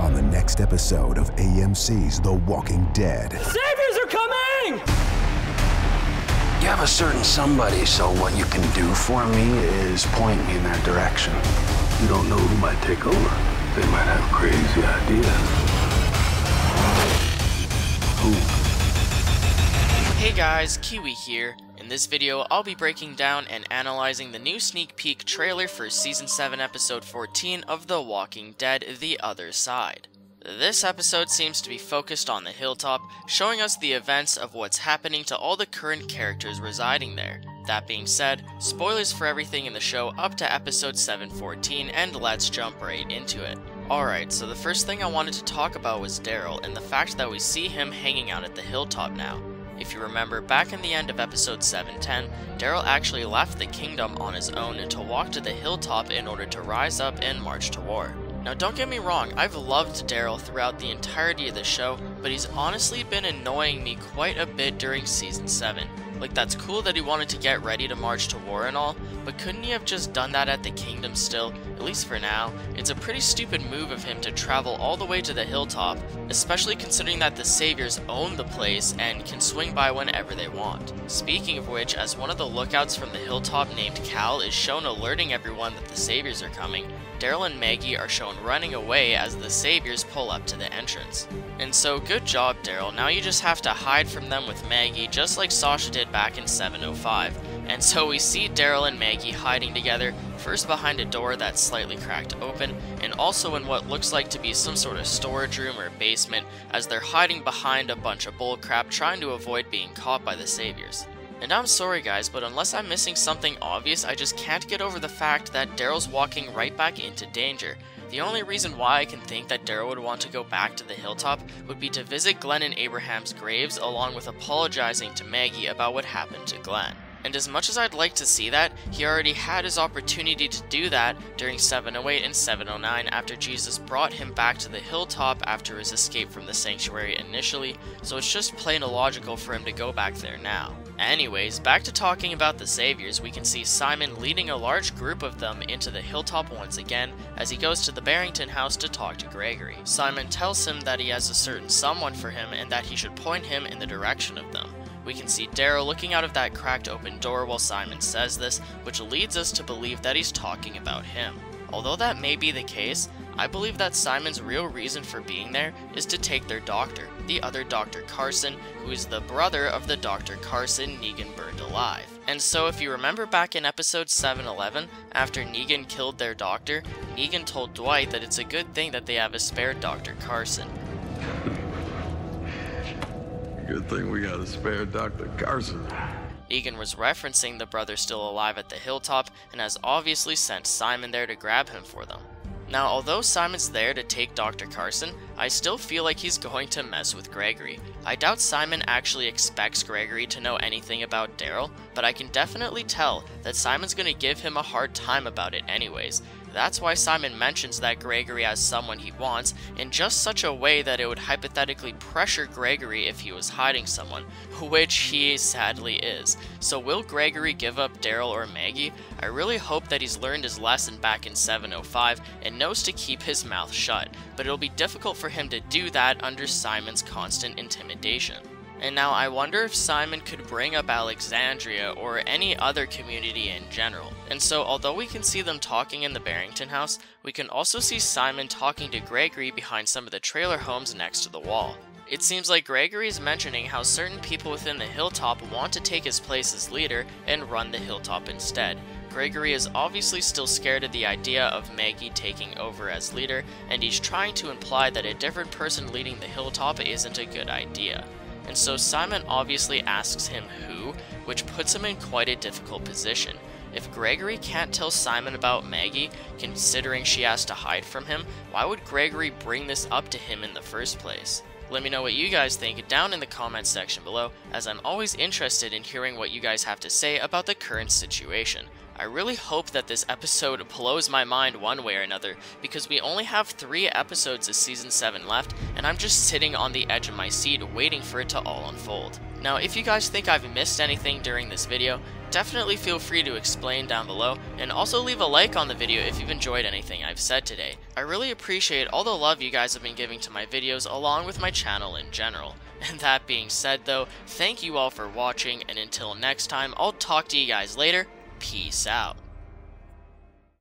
on the next episode of AMC's The Walking Dead. Saviors are coming! You have a certain somebody, so what you can do for me is point me in that direction. You don't know who might take over. They might have crazy ideas. Who? Hey guys, Kiwi here. In this video, I'll be breaking down and analyzing the new sneak peek trailer for Season 7 Episode 14 of The Walking Dead: The Other Side. This episode seems to be focused on the Hilltop, showing us the events of what's happening to all the current characters residing there. That being said, spoilers for everything in the show up to Episode 7:14, and let's jump right into it. Alright, so the first thing I wanted to talk about was Daryl, and the fact that we see him hanging out at the Hilltop now. If you remember, back in the end of episode 7:10, Daryl actually left the kingdom on his own to walk to the Hilltop in order to rise up and march to war. Now don't get me wrong, I've loved Daryl throughout the entirety of the show, but he's honestly been annoying me quite a bit during Season 7. Like, that's cool that he wanted to get ready to march to war and all, but couldn't he have just done that at the kingdom still, at least for now? It's a pretty stupid move of him to travel all the way to the Hilltop, especially considering that the Saviors own the place and can swing by whenever they want. Speaking of which, as one of the lookouts from the Hilltop named Cal is shown alerting everyone that the Saviors are coming, Daryl and Maggie are shown running away as the Saviors pull up to the entrance. And so, good job Daryl, now you just have to hide from them with Maggie just like Sasha did back in 7:05. And so we see Daryl and Maggie hiding together, first behind a door that's slightly cracked open, and also in what looks like to be some sort of storage room or basement, as they're hiding behind a bunch of bullcrap trying to avoid being caught by the Saviors. And I'm sorry guys, but unless I'm missing something obvious, I just can't get over the fact that Daryl's walking right back into danger. The only reason why I can think that Daryl would want to go back to the Hilltop would be to visit Glenn and Abraham's graves, along with apologizing to Maggie about what happened to Glenn. And as much as I'd like to see that, he already had his opportunity to do that during 7:08 and 7:09 after Jesus brought him back to the Hilltop after his escape from the sanctuary initially, so it's just plain illogical for him to go back there now. Anyways, back to talking about the Saviors, we can see Simon leading a large group of them into the Hilltop once again as he goes to the Barrington house to talk to Gregory. Simon tells him that he has a certain someone for him and that he should point him in the direction of them. We can see Daryl looking out of that cracked open door while Simon says this, which leads us to believe that he's talking about him. Although that may be the case, I believe that Simon's real reason for being there is to take their doctor, the other Dr. Carson, who is the brother of the Dr. Carson Negan burned alive. And so if you remember back in episode 7:11, after Negan killed their doctor, Negan told Dwight that it's a good thing that they have a spare Dr. Carson. Good thing we got a spare Dr. Carson. Negan was referencing the brother still alive at the Hilltop and has obviously sent Simon there to grab him for them. Now, although Simon's there to take Dr. Carson, I still feel like he's going to mess with Gregory. I doubt Simon actually expects Gregory to know anything about Daryl, but I can definitely tell that Simon's going to give him a hard time about it anyways. That's why Simon mentions that Gregory has someone he wants in just such a way that it would hypothetically pressure Gregory if he was hiding someone, which he sadly is. So will Gregory give up Daryl or Maggie? I really hope that he's learned his lesson back in 7:05 and knows to keep his mouth shut, but it'll be difficult for him to do that under Simon's constant intimidation. And now I wonder if Simon could bring up Alexandria or any other community in general. And so although we can see them talking in the Barrington house, we can also see Simon talking to Gregory behind some of the trailer homes next to the wall. It seems like Gregory is mentioning how certain people within the Hilltop want to take his place as leader and run the Hilltop instead. Gregory is obviously still scared of the idea of Maggie taking over as leader, and he's trying to imply that a different person leading the Hilltop isn't a good idea. And so Simon obviously asks him who, which puts him in quite a difficult position. If Gregory can't tell Simon about Maggie, considering she has to hide from him, why would Gregory bring this up to him in the first place? Let me know what you guys think down in the comments section below, as I'm always interested in hearing what you guys have to say about the current situation. I really hope that this episode blows my mind one way or another, because we only have 3 episodes of Season 7 left, and I'm just sitting on the edge of my seat waiting for it to all unfold. Now, if you guys think I've missed anything during this video, definitely feel free to explain down below, and also leave a like on the video if you've enjoyed anything I've said today. I really appreciate all the love you guys have been giving to my videos along with my channel in general. And that being said though, thank you all for watching, and until next time, I'll talk to you guys later. Peace out.